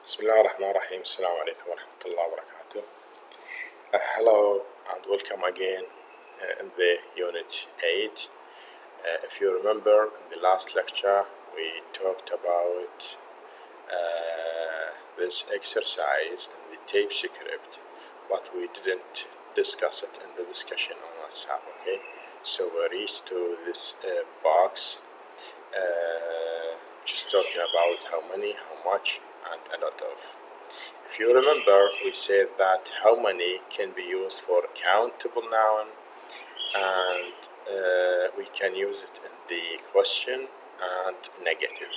بسم الله الرحمن الرحيم. السلام عليكم ورحمة الله وبركاته. Hello and welcome again in the Unit 8. If you remember, in the last lecture we talked about this exercise in the tape script, but we didn't discuss it in the discussion on WhatsApp, okay? So we reached to this box which is talking about how many, how much, and a lot of. If you remember, we said that how many can be used for countable noun, and we can use it in the question and negative.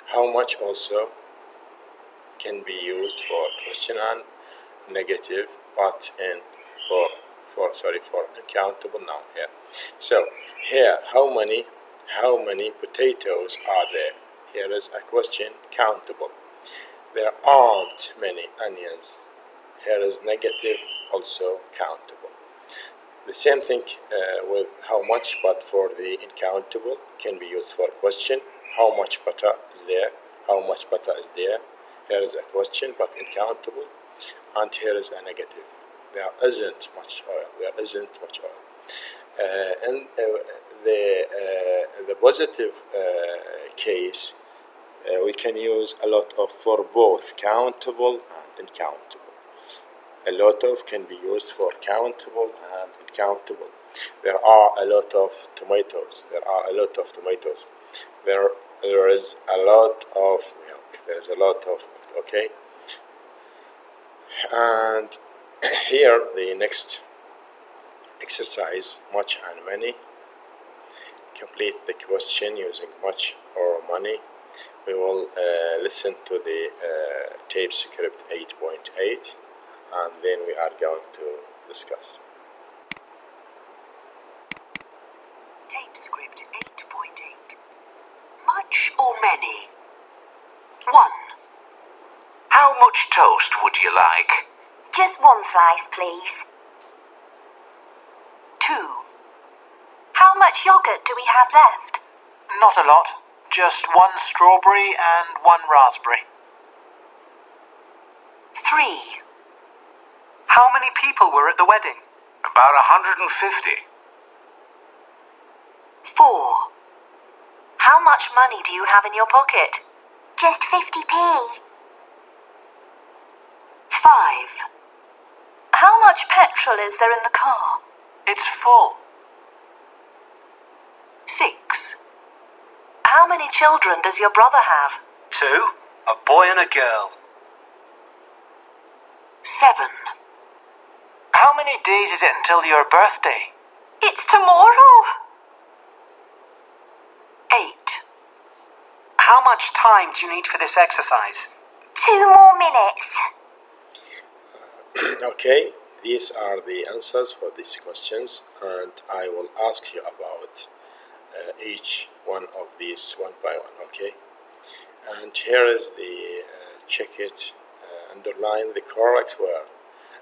How much also can be used for question and negative, but in for uncountable noun here. So here, how many potatoes are there? Here is a question, countable. There aren't many onions. Here is negative, also countable. The same thing with how much, but for the uncountable, can be used for question. How much butter is there? How much butter is there? Here is a question, but uncountable. And here is a negative. There isn't much oil. There isn't much oil. In the positive case, we can use a lot of for both countable and uncountable. A lot of can be used for countable and uncountable. There are a lot of tomatoes. There are a lot of tomatoes. There is a lot of milk. There is a lot of milk, okay? And here the next exercise, much and many. Complete the question using much or money. We will listen to the tape script 8.8 and then we are going to discuss. Tape script 8.8. Much or many? 1. How much toast would you like? Just one slice, please. 2. How much yogurt do we have left? Not a lot. Just one strawberry and one raspberry. 3. How many people were at the wedding? About 150. 4. How much money do you have in your pocket? Just 50p. 5. How much petrol is there in the car? It's full. 6. How many children does your brother have? 2. A boy and a girl. 7. How many days is it until your birthday? It's tomorrow. 8. How much time do you need for this exercise? 2 more minutes. Okay, these are the answers for these questions, and I will ask you about each one of these one by one, okay? And here is the check it, underline the correct word.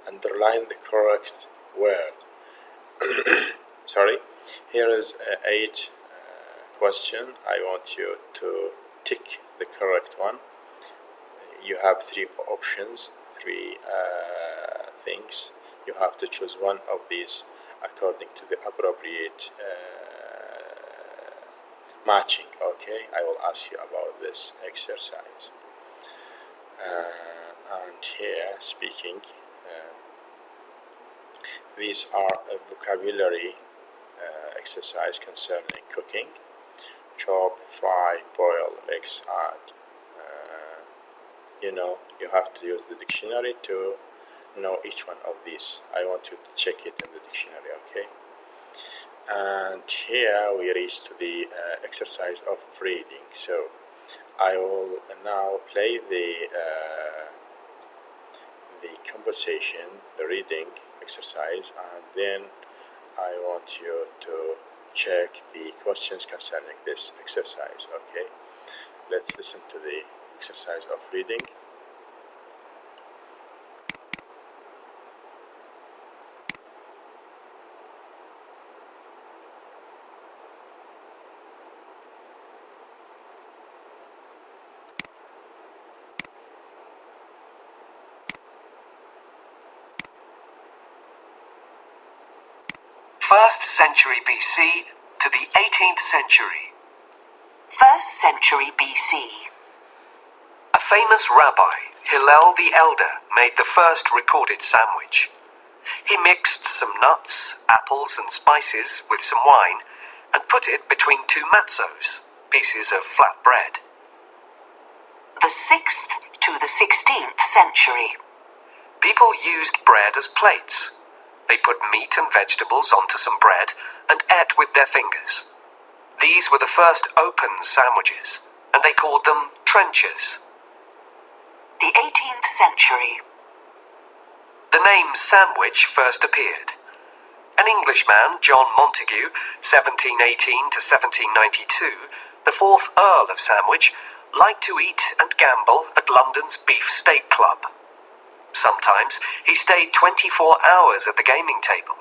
Underline the correct word. Sorry. Here is 8 question. I want you to tick the correct one. You have 3 options, 3 things. You have to choose one of these according to the appropriate matching, okay? I will ask you about this exercise. And here, speaking, these are a vocabulary exercise concerning cooking. Chop, fry, boil, mix, add. You have to use the dictionary to know each one of these. I want you to check it in the dictionary, okay? And here we reach to the exercise of reading. So I will now play the conversation, the reading exercise, and then I want you to check the questions concerning this exercise, okay? Let's listen to the exercise of reading. 1st century BC to the 18th century. 1st century BC. A famous rabbi, Hillel the Elder, made the first recorded sandwich. He mixed some nuts, apples and spices with some wine and put it between two matzos, pieces of flat bread. The 6th to the 16th century. People used bread as plates. They put meat and vegetables onto some bread and ate with their fingers. These were the first open sandwiches, and they called them trenchers. The 18th century. The name sandwich first appeared. An Englishman, John Montagu, 1718 to 1792, the 4th Earl of Sandwich, liked to eat and gamble at London's Beef Steak Club. Sometimes he stayed 24 hours at the gaming table.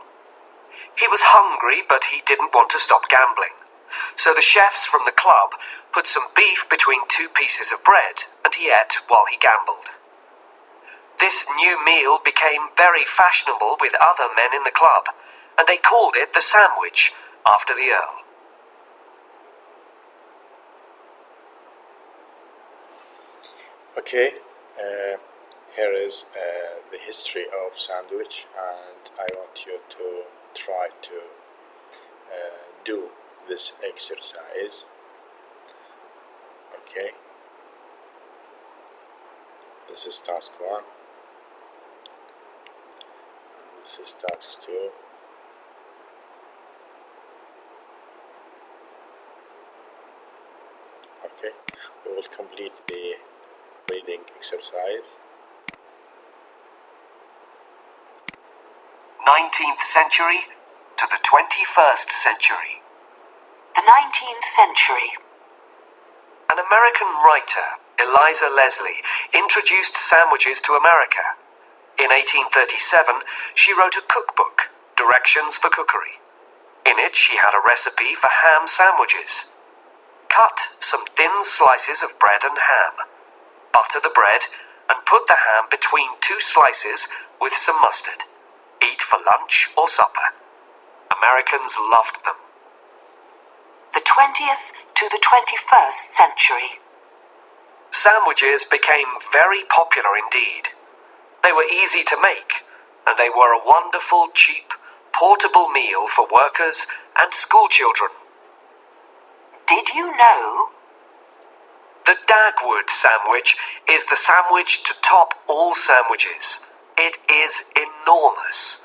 He was hungry, but he didn't want to stop gambling. So the chefs from the club put some beef between two pieces of bread, and he ate while he gambled. This new meal became very fashionable with other men in the club, and they called it the sandwich after the Earl. Okay, here is the history of sandwich, and I want you to try to do this exercise. Okay, this is task 1, and this is task 2. Okay, we will complete the reading exercise. 19th century to the 21st century. The 19th century. An American writer, Eliza Leslie, introduced sandwiches to America. In 1837, she wrote a cookbook, Directions for Cookery. In it, she had a recipe for ham sandwiches. Cut some thin slices of bread and ham. Butter the bread and put the ham between two slices with some mustard. Eat for lunch or supper. Americans loved them. The 20th to the 21st century. Sandwiches became very popular indeed. They were easy to make, and they were a wonderful, cheap, portable meal for workers and school children. Did you know? The Dagwood Sandwich is the sandwich to top all sandwiches. It is enormous.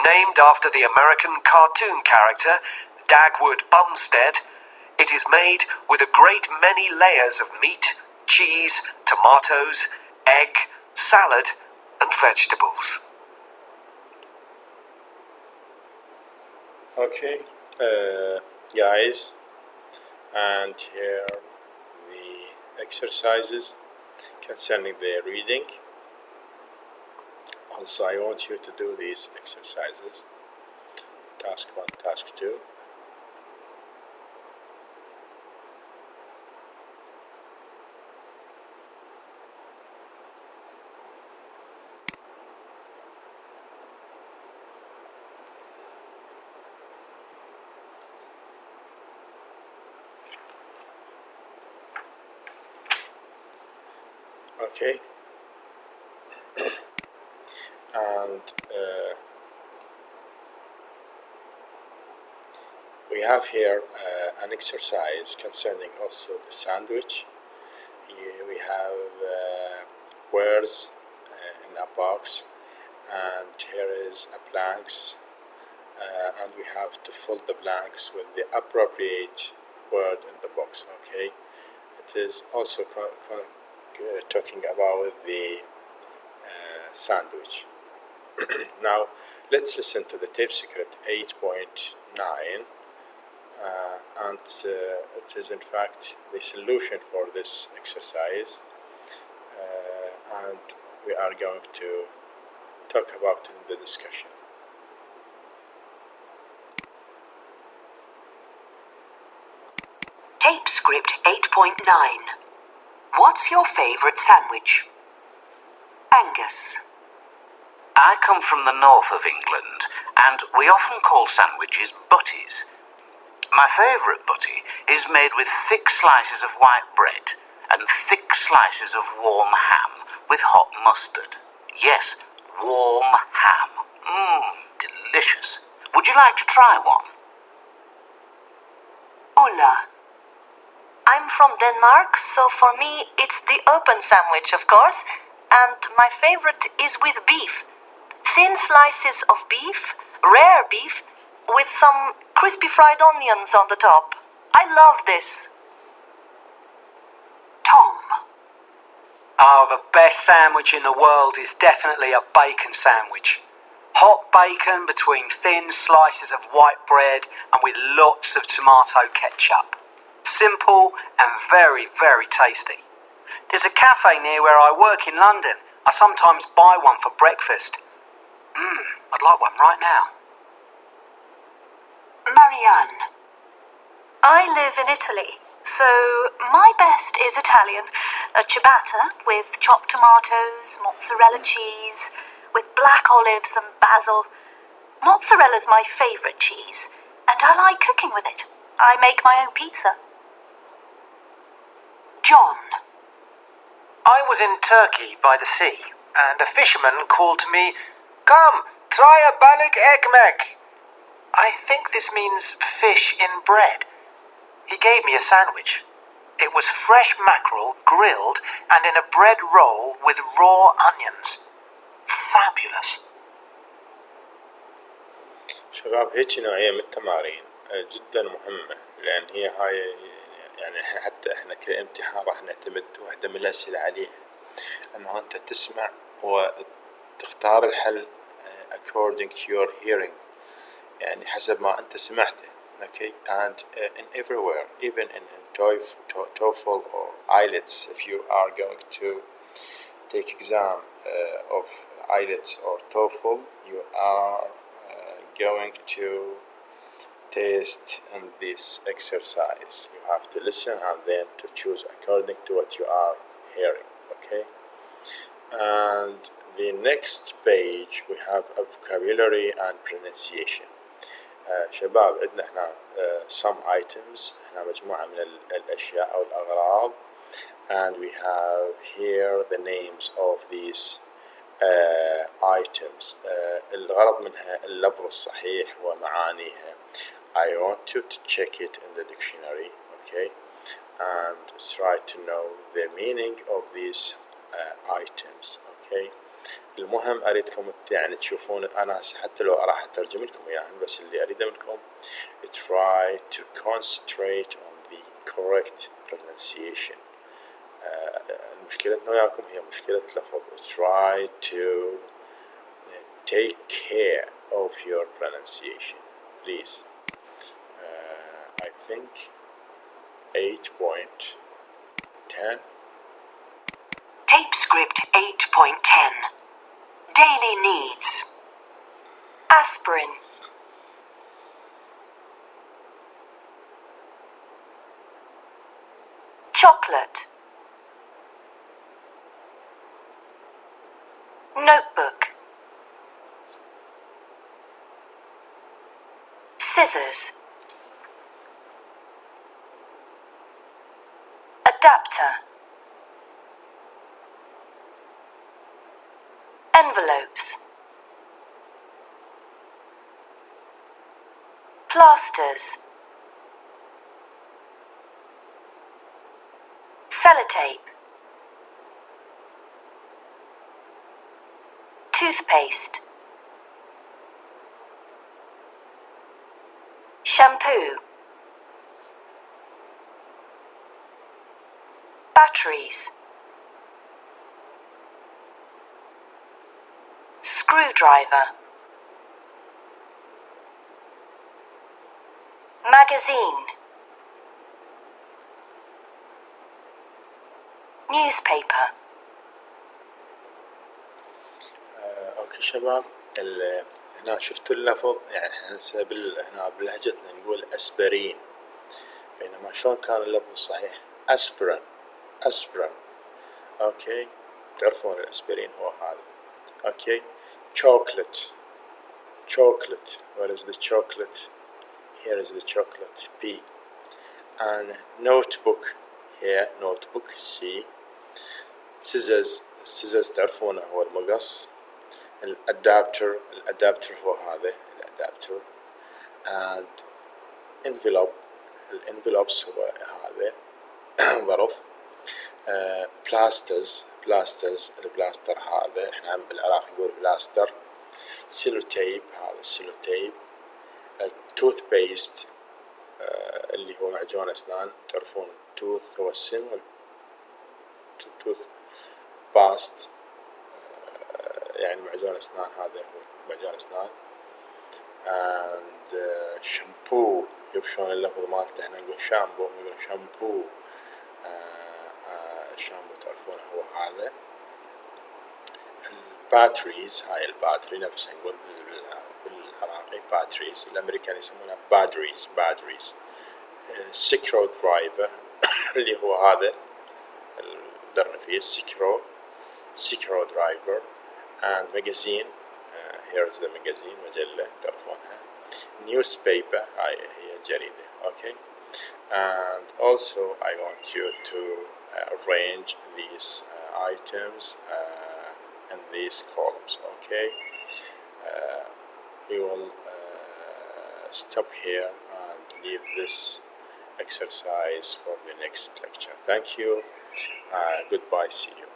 Named after the American cartoon character Dagwood Bumstead, it is made with a great many layers of meat, cheese, tomatoes, egg, salad, and vegetables. Okay, guys, and here the exercises concerning the reading. Also, I want you to do these exercises. Task 1, task 2. Okay, and we have here an exercise concerning also the sandwich. Here we have words in a box, and here is a blanks, and we have to fill the blanks with the appropriate word in the box. Okay, it is also talking about the sandwich. Now let's listen to the tape script 8.9, and it is in fact the solution for this exercise, and we are going to talk about it in the discussion. Tape script 8.9. What's your favourite sandwich? Angus. I come from the north of England, and we often call sandwiches butties. My favourite butty is made with thick slices of white bread and thick slices of warm ham with hot mustard. Yes, warm ham. Delicious. Would you like to try one? Ulla. I'm from Denmark, so for me it's the open sandwich, of course, and my favorite is with beef. Thin slices of beef, rare beef, with some crispy fried onions on the top. I love this. Tom. Oh, the best sandwich in the world is definitely a bacon sandwich. Hot bacon between thin slices of white bread and with lots of tomato ketchup. Simple and very, very tasty. There's a cafe near where I work in London. I sometimes buy one for breakfast. I'd like one right now. Marianne. I live in Italy, so my best is Italian. A ciabatta with chopped tomatoes, mozzarella cheese, with black olives and basil. Mozzarella's my favourite cheese, and I like cooking with it. I make my own pizza. John. I was in Turkey by the sea, and a fisherman called to me, "Come, try a balık ekmek." I think this means fish in bread. He gave me a sandwich. It was fresh mackerel grilled and in a bread roll with raw onions. Fabulous. شباب هيك نوعية من التمارين جدا مهمة، لأن هي هاي يعني حتى احنا كامتحان راح نعتمد واحدة من الأسئلة عليها، أنه أنت تسمع وتختار الحل according to your hearing، يعني حسب ما أنت سمعته. Okay, and in everywhere, even in TOEFL or IELTS, if you are going to take exam of IELTS or TOEFL, you are going to test in this exercise. You have to listen and then to choose according to what you are hearing. Okay, and the next page we have a vocabulary and pronunciation. شباب عندنا هنا some items، هنا مجموعة من الأشياء أو الأغراض، and we have here the names of these items. الغرض منها اللفظ الصحيح ومعانيها. I want you to check it in the dictionary, okay, and try to know the meaning of these items, okay. المهم أريدكم يعني تشوفون، أنا حتى لو راح أترجم لكم إياهن، بس اللي أريده منكم try to concentrate on the correct pronunciation. مشكلتنا وياكم هي مشكلة لفظ. Try to take care of your pronunciation, please. I think 8.10. Tape script 8.10. Daily needs. Aspirin. Chocolate. Notebook. Scissors. Adapter. Envelopes. Plasters. Sellotape. Toothpaste. Shampoo. Batteries. Screwdriver. Magazine. Newspaper. اوكي شباب، هنا شفتوا اللفظ، يعني هسه هنا بلهجتنا نقول اسبرين، بينما شلون كان اللفظ الصحيح؟ اسبرين. اسبرين. اوكي، تعرفون الاسبرين هو هذا. اوكي، chocolate, chocolate. Where is the chocolate? Here is the chocolate, B. And notebook, here notebook, C. scissors, scissors تعرفونه هو المقص. الادابتر، الادابتر هو هذا الادابتر. and envelope، الانفلوبس هو هذا ظرف. بلاسترز، بلاسترز، البلاستر هذا احنا بالعراق نقول بلاستر. سيلوتيب، هذا السيلوتيب. التوث بيست اللي هو معجون اسنان، تعرفون التوث هو السن، والتوث باست يعني معجون اسنان، هذا هو معجون اسنان. and شامبو، شوف شلون اللفظ مالته، هنا نقول شامبو، نقول شامبو. الشامبو تعرفونه هو هذا. الباتريز، هاي الباتري نفسها نقول بالعراقي باتريز، الامريكان يسمونها باتريز، باتريز. سكرو درايفر اللي هو هذا درنا فيه سكرو، سكرو درايفر. and magazine، here is the magazine، مجلة تعرفونها. newspaper، هاي هي جريدة. okay. and also I want you to arrange these items in these columns. okay. We will stop here and leave this exercise for the next lecture. Thank you. Goodbye. See you.